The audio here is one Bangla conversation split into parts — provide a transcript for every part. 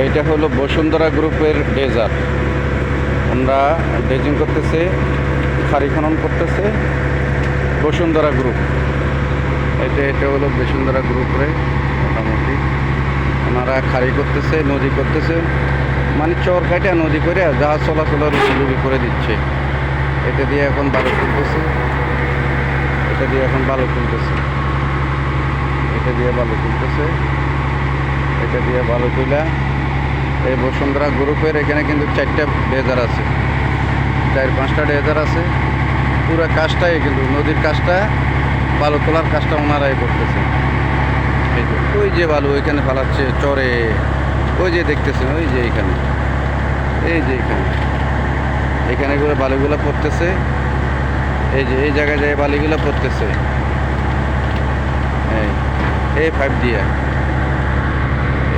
এইটা হলো বসুন্ধরা গ্রুপের ডেজার। আমরা ড্রেজিং করতেছে, খাড়ি খনন করতেছে বসুন্ধরা গ্রুপ। এটা হলো বসুন্ধরা গ্রুপে মোটামুটি ওনারা খাড়ি করতেছে, নদী করতেছে, মানে চর কাটা নদী করে জাহাজ চলাচলের উপযোগী করে দিচ্ছে। এটা দিয়ে এখন বালু তুলতেছে, এটা দিয়ে এখন বালু তুলতেছে, এটা দিয়ে বালু তুলতেছে, এটা দিয়ে বালু তুলা। এই বসুন্ধরা গ্রুপের এখানে কিন্তু 4টা ডেজার আছে, 4-5টা ডেজার আছে। পুরো কাজটাই কিন্তু নদীর কাজটা, বালু তোলার কাজটা ওনারাই করতেছে। এই যে ওই যে বালু ওইখানে ফালাচ্ছে চরে, ওই যে দেখতেছেন, ওই যে এইখানে, এই যে এখানে করে বালুগুলো পড়তেছে। এই যে এই জায়গায় যায় বালিগুলো পড়তেছে এই পাইপ দিয়ে,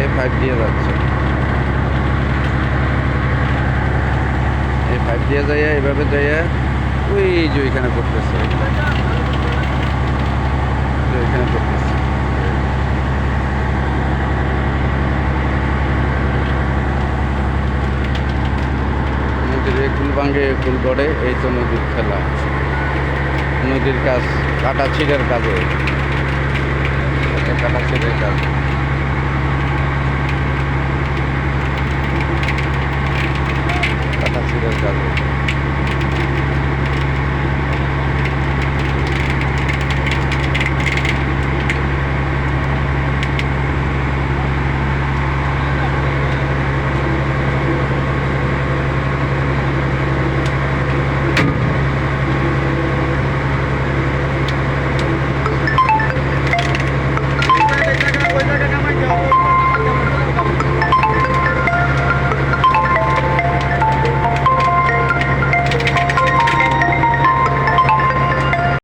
এই পাইপ দিয়ে যাচ্ছে, এই পাইপ দিয়ে যাইয়া এইভাবে যাইয়া ওই যে ওইখানে পড়তেছে, ওইখানে পড়তেছে। নদীর কুল ভাঙ্গে কুল গড়ে, এই তো নদীর খেলা, নদীর কাজ কাটা ছিঁড়ের কাজে, কাটা ছিঁড়ের কাজ।